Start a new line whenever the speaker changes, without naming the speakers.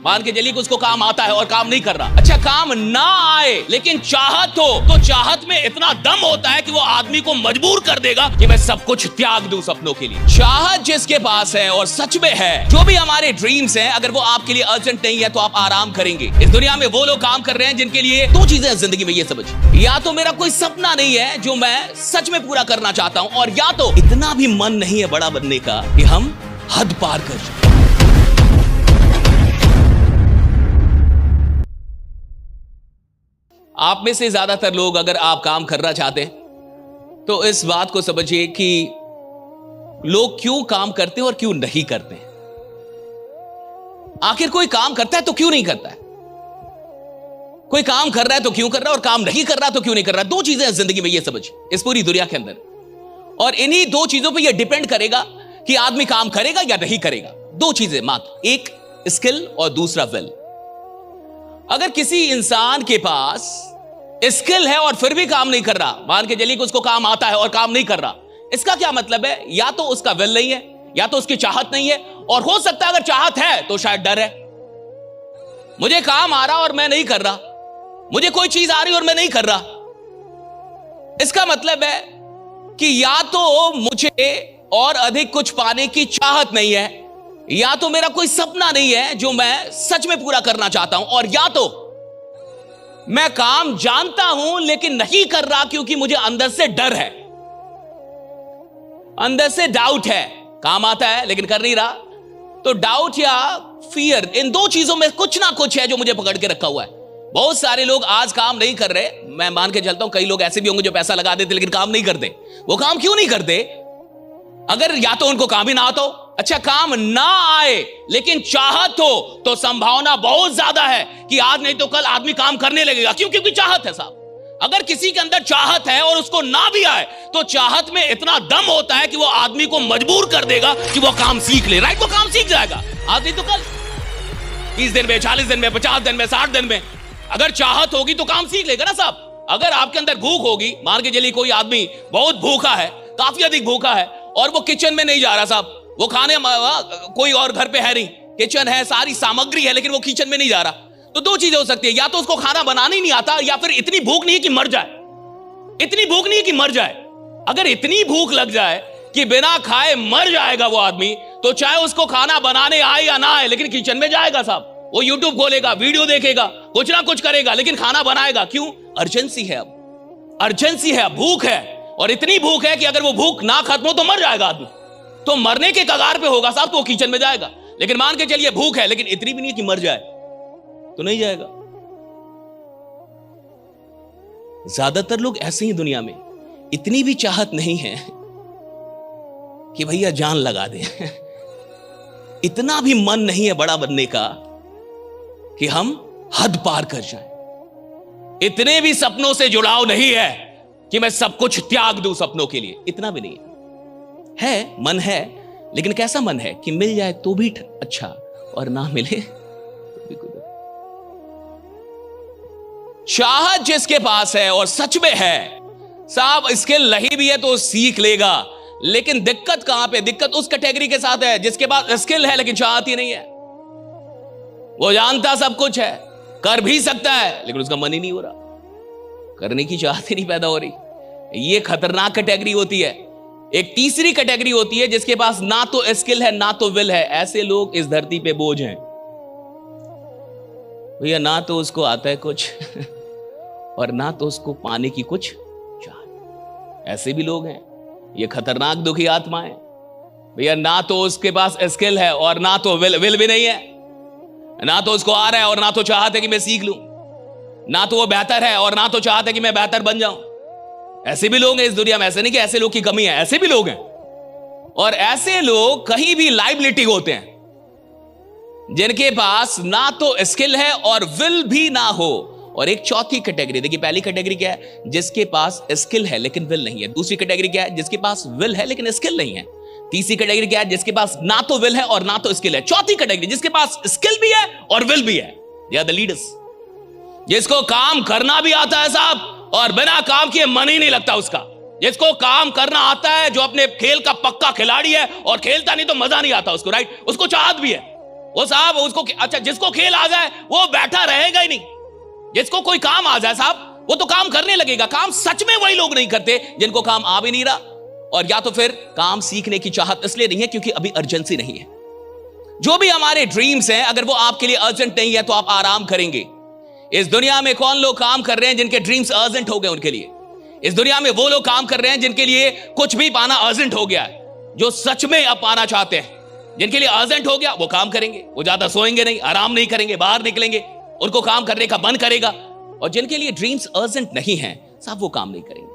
मान के चलिए कि उसको काम आता है और काम नहीं कर रहा। अच्छा, काम ना आए लेकिन चाहत हो, तो चाहत में इतना दम होता है कि वो आदमी को मजबूर कर देगा कि मैं सब कुछ त्याग दूं सपनों के लिए। चाहत जिसके पास है और सच में है, जो भी हमारे ड्रीम्स हैं, अगर वो आपके लिए अर्जेंट नहीं है तो आप आराम करेंगे। इस दुनिया में वो लोग काम कर रहे हैं जिनके लिए दो चीजें हैं जिंदगी में, ये समझ, या तो मेरा कोई सपना नहीं है जो मैं सच में पूरा करना चाहता हूं, और या तो इतना भी मन नहीं है बड़ा बनने का कि हम हद पार कर जाए। आप में से ज्यादातर लोग अगर आप काम करना चाहते हैं तो इस बात को समझिए कि लोग क्यों काम करते हैं और क्यों नहीं करते हैं। आखिर कोई काम करता है तो क्यों नहीं करता है, कोई काम कर रहा है तो क्यों कर रहा है, और काम नहीं कर रहा तो क्यों नहीं कर रहा। दो चीजें हैं जिंदगी में, ये समझिए, इस पूरी दुनिया के अंदर, और इन्हीं दो चीजों पे ये डिपेंड करेगा कि आदमी काम करेगा या नहीं करेगा। दो चीजें मात्र, एक स्किल और दूसरा विल। अगर किसी इंसान के पास स्किल है और फिर भी काम नहीं कर रहा, मान के चलिए कि उसको काम आता है और काम नहीं कर रहा, इसका क्या मतलब है? या तो उसका विल नहीं है, या तो उसकी चाहत नहीं है, और हो सकता है अगर चाहत है तो शायद डर है। मुझे काम आ रहा और मैं नहीं कर रहा, मुझे कोई चीज आ रही और मैं नहीं कर रहा, इसका मतलब है कि या तो मुझे और अधिक कुछ पाने की चाहत नहीं है, या तो मेरा कोई सपना नहीं है जो मैं सच में पूरा करना चाहता हूं, और या तो मैं काम जानता हूं लेकिन नहीं कर रहा क्योंकि मुझे अंदर से डर है, अंदर से डाउट है। काम आता है लेकिन कर नहीं रहा, तो डाउट या फियर, इन दो चीजों में कुछ ना कुछ है जो मुझे पकड़ के रखा हुआ है। बहुत सारे लोग आज काम नहीं कर रहे, मैं मान के चलता हूं कई लोग ऐसे भी होंगे जो पैसा लगा देते लेकिन काम नहीं करते। वो काम क्यों नहीं करते? अगर या तो उनको काम ही ना आता हो, अच्छा काम ना आए लेकिन चाहत हो, तो संभावना बहुत ज्यादा है कि आज नहीं तो कल आदमी काम करने लगेगा। क्यों? क्योंकि चाहत है साहब। अगर किसी के अंदर चाहत है और उसको ना भी आए तो चाहत में इतना दम होता है कि वो आदमी को मजबूर कर देगा कि वो काम सीख ले। राइट, वो काम सीख जाएगा आज नहीं तो कल, 30 दिन में, 40 दिन में, 50 दिन में, 60 दिन में। अगर चाहत होगी तो काम सीख लेगा ना साहब। अगर आपके अंदर भूख होगी, मान के चलिए कोई आदमी बहुत भूखा है, काफी अधिक भूखा है, और वो किचन में नहीं जा रहा साहब, वो खाने कोई और घर पे है नहीं, किचन है, सारी सामग्री है, लेकिन वो किचन में नहीं जा रहा, तो दो चीजें हो सकती है, या तो उसको खाना बनाना ही नहीं आता, या फिर इतनी भूख नहीं है कि मर जाए। इतनी भूख नहीं है कि मर जाए। अगर इतनी भूख लग जाए कि बिना खाए मर जाएगा वो आदमी, तो चाहे उसको खाना बनाने आए या ना आए, लेकिन किचन में जाएगा साहब। वो यूट्यूब खोलेगा, वीडियो देखेगा, कुछ ना कुछ करेगा, लेकिन खाना बनाएगा। क्यों? अर्जेंसी है, अब अर्जेंसी है, भूख है, और इतनी भूख है कि अगर वो भूख ना खत्म हो तो मर जाएगा आदमी, तो मरने के कगार पे होगा साहब, तो वो किचन में जाएगा। लेकिन मान के चलिए भूख है लेकिन इतनी भी नहीं कि मर जाए, तो नहीं जाएगा। ज्यादातर लोग ऐसे ही दुनिया में, इतनी भी चाहत नहीं है कि भैया जान लगा दे, इतना भी मन नहीं है बड़ा बनने का कि हम हद पार कर जाएं, इतने भी सपनों से जुड़ाव नहीं है कि मैं सब कुछ त्याग दूं सपनों के लिए, इतना भी नहीं है। मन है, लेकिन कैसा मन है कि मिल जाए तो भी अच्छा, और ना मिले तो भी कुछ। चाहत जिसके पास है और सच में है साहब, स्किल नहीं भी है तो सीख लेगा, लेकिन दिक्कत कहां पे? दिक्कत उस कैटेगरी के साथ है जिसके पास स्किल है लेकिन चाहत ही नहीं है। वो जानता सब कुछ है, कर भी सकता है, लेकिन उसका मन ही नहीं हो रहा, करने की चाहत ही नहीं पैदा हो रही। ये खतरनाक कैटेगरी होती है। एक तीसरी कैटेगरी होती है जिसके पास ना तो स्किल है ना तो विल है। ऐसे लोग इस धरती पे बोझ हैं भैया, ना तो उसको आता है कुछ और ना तो उसको पाने की कुछ चाह। ऐसे भी लोग हैं, ये खतरनाक दुखी आत्माएं भैया। ना तो उसके पास स्किल है और ना तो विल भी नहीं है, ना तो उसको आ रहा है और ना तो चाहते कि मैं सीख लूं, ना तो वो बेहतर है और ना तो चाहते कि मैं बेहतर बन जाऊं। ऐसे भी लोग हैं इस दुनिया में। ऐसे नहीं कि ऐसे लोग की कमी है, ऐसे भी लोग हैं। और ऐसे लोग कहीं भी लाइबिलिटी होते हैं जिनके पास ना तो स्किल है और विल भी ना हो। और एक चौथी कैटेगरी, देखिए पहली कैटेगरी क्या है? जिसके पास स्किल है लेकिन विल नहीं है। दूसरी कैटेगरी क्या है? जिसके पास विल है लेकिन स्किल नहीं है। तीसरी कैटेगरी क्या है? जिसके पास ना तो विल है और ना तो स्किल है। चौथी कैटेगरी जिसके पास स्किल भी है और विल भी है, दे आर द लीडर्स। जिसको काम करना भी आता है साहब और बिना काम किए मन ही नहीं लगता उसका। जिसको काम करना आता है, जो अपने खेल का पक्का खिलाड़ी है और खेलता नहीं तो मजा नहीं आता उसको, राइट? उसको चाहत भी है, वो साहब उसको अच्छा जिसको खेल आ जाए वो बैठा रहेगा ही नहीं, जिसको कोई काम आ जाए साहब वो तो काम करने लगेगा। काम सच में वही लोग नहीं करते जिनको काम आ भी नहीं रहा, और या तो फिर काम सीखने की चाहत इसलिए नहीं है क्योंकि अभी अर्जेंसी नहीं है। जो भी हमारे ड्रीम्स हैं अगर वो आपके लिए अर्जेंट नहीं है तो आप आराम करेंगे। इस दुनिया में कौन लोग काम कर रहे हैं जिनके ड्रीम्स अर्जेंट हो गए उनके लिए? इस दुनिया में वो लोग काम कर रहे हैं जिनके लिए कुछ भी पाना अर्जेंट हो गया है, जो सच में अब पाना चाहते हैं, जिनके लिए अर्जेंट हो गया वो काम करेंगे, वो ज्यादा सोएंगे नहीं, आराम नहीं करेंगे, बाहर निकलेंगे, उनको काम करने का मन करेगा। और जिनके लिए ड्रीम्स अर्जेंट नहीं है साहब वो काम नहीं करेंगे।